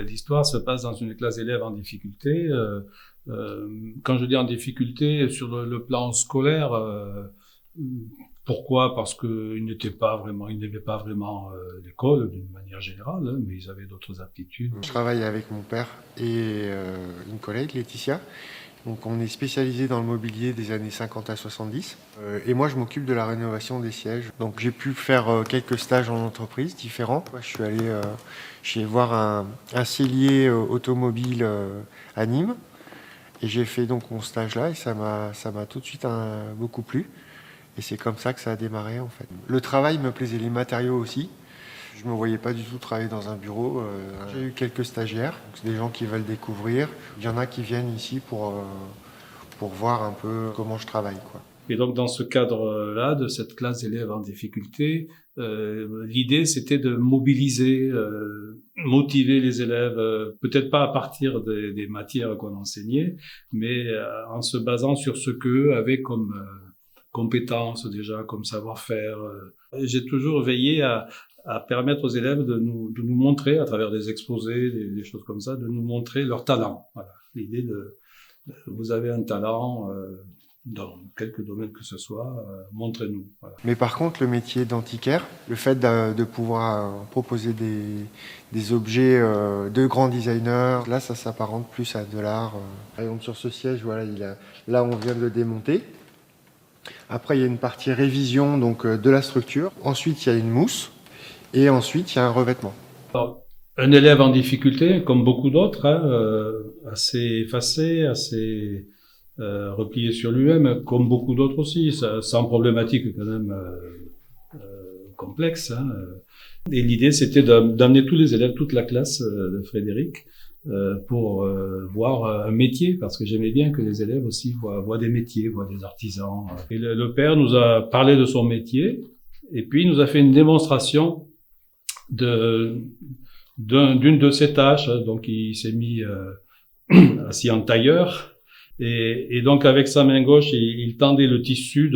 l'histoire se passe dans une classe d'élèves en difficulté. Quand je dis en difficulté, sur le plan scolaire, pourquoi? Parce qu'ils n'aimaient pas vraiment l'école d'une manière générale, hein, mais ils avaient d'autres aptitudes. Je travaille avec mon père et une collègue, Laetitia. Donc on est spécialisé dans le mobilier des années 50 à 70. Et moi je m'occupe de la rénovation des sièges. Donc j'ai pu faire quelques stages en entreprise différents. Je suis allé voir un sellier automobile à Nîmes. Et j'ai fait donc mon stage là et ça m'a tout de suite beaucoup plu. Et c'est comme ça que ça a démarré en fait. Le travail me plaisait, les matériaux aussi. Je ne me voyais pas du tout travailler dans un bureau. J'ai eu quelques stagiaires, donc c'est des gens qui veulent découvrir. Il y en a qui viennent ici pour voir un peu comment je travaille, quoi. Et donc dans ce cadre-là, de cette classe d'élèves en difficulté, l'idée c'était de mobiliser, motiver les élèves, peut-être pas à partir des matières qu'on enseignait, mais en se basant sur ce qu'eux avaient comme compétences déjà, comme savoir-faire. J'ai toujours veillé à permettre aux élèves de nous montrer, à travers des exposés, des choses comme ça, de nous montrer leur talent. Voilà. L'idée vous avez un talent dans quelques domaines que ce soit, montrez-nous. Voilà. Mais par contre, le métier d'antiquaire, le fait de pouvoir proposer des objets de grands designers, là, ça s'apparente plus à de l'art. Par exemple, sur ce siège, voilà, là, on vient de le démonter. Après, il y a une partie révision donc, de la structure. Ensuite, il y a une mousse. Et ensuite, il y a un revêtement. Alors, un élève en difficulté, comme beaucoup d'autres, hein, assez effacé, assez replié sur lui-même, comme beaucoup d'autres aussi, sans problématique quand même complexe. Hein. Et l'idée, c'était d'amener tous les élèves, toute la classe de Frédéric, pour voir un métier, parce que j'aimais bien que les élèves aussi voient des métiers, voient des artisans. Et le père nous a parlé de son métier, et puis il nous a fait une démonstration d'une de ses tâches. Donc il s'est mis assis en tailleur, et donc avec sa main gauche, il tendait le tissu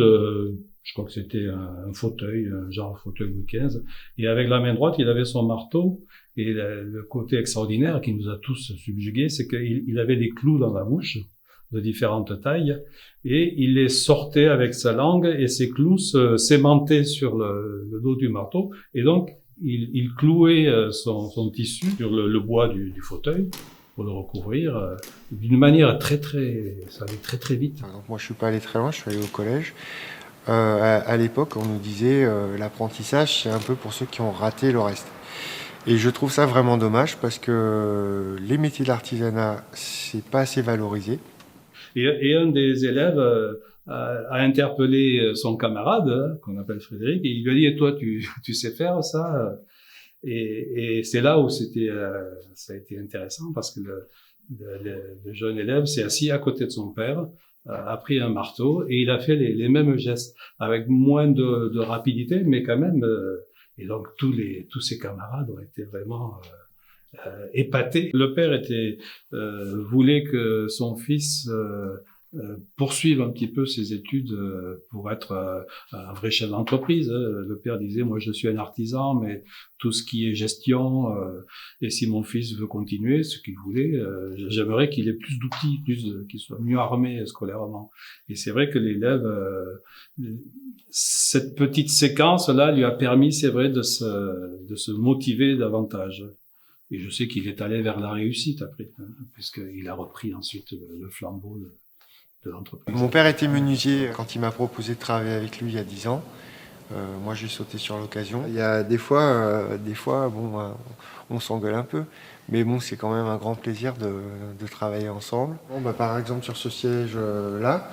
je crois que c'était un fauteuil, un genre fauteuil Louis XV, et avec la main droite, il avait son marteau. Et le côté extraordinaire qui nous a tous subjugués, c'est qu'il avait des clous dans la bouche de différentes tailles, et il les sortait avec sa langue, et ces clous s'aimantaient sur le dos du marteau, et donc il clouait son tissu sur le bois du fauteuil pour le recouvrir d'une manière ça allait très très vite. Donc moi je suis pas allé très loin, je suis allé au collège. À l'époque, on nous disait l'apprentissage, c'est un peu pour ceux qui ont raté le reste. Et je trouve ça vraiment dommage parce que les métiers de l'artisanat, c'est pas assez valorisé. Et un des élèves a interpellé son camarade, qu'on appelle Frédéric, et il lui a dit: et toi, tu sais faire ça? Et c'est là où ça a été intéressant, parce que le jeune élève s'est assis à côté de son père, a pris un marteau, et il a fait les mêmes gestes, avec moins de rapidité, mais quand même. Et donc tous ses camarades ont été vraiment épatés. Le père voulait que son fils poursuive un petit peu ses études pour être un vrai chef d'entreprise. Le père disait: moi je suis un artisan, mais tout ce qui est gestion, et si mon fils veut continuer ce qu'il voulait, j'aimerais qu'il ait plus d'outils, qu'il soit mieux armé scolairement. Et c'est vrai que l'élève, cette petite séquence-là lui a permis, c'est vrai, de se motiver davantage. Et je sais qu'il est allé vers la réussite après, hein, puisqu'il a repris ensuite le flambeau de l'entreprise. Mon père était menuisier quand il m'a proposé de travailler avec lui il y a 10 ans. Moi, j'ai sauté sur l'occasion. Il y a des fois, bon, on s'engueule un peu, mais bon, c'est quand même un grand plaisir de travailler ensemble. Bon, par exemple, sur ce siège-là,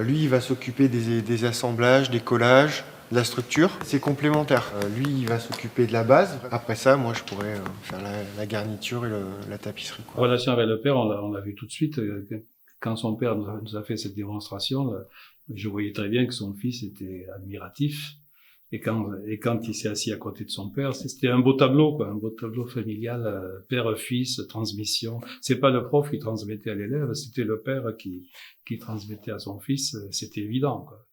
lui, il va s'occuper des assemblages, des collages, de la structure. C'est complémentaire. Lui, il va s'occuper de la base. Après ça, moi, je pourrais faire la garniture et la tapisserie, quoi. En relation avec le père, on l'a vu tout de suite. Quand son père nous a fait cette démonstration, je voyais très bien que son fils était admiratif. Et quand il s'est assis à côté de son père, c'était un beau tableau, quoi, un beau tableau familial, père-fils, transmission. C'est pas le prof qui transmettait à l'élève, c'était le père qui transmettait à son fils. C'était évident, quoi.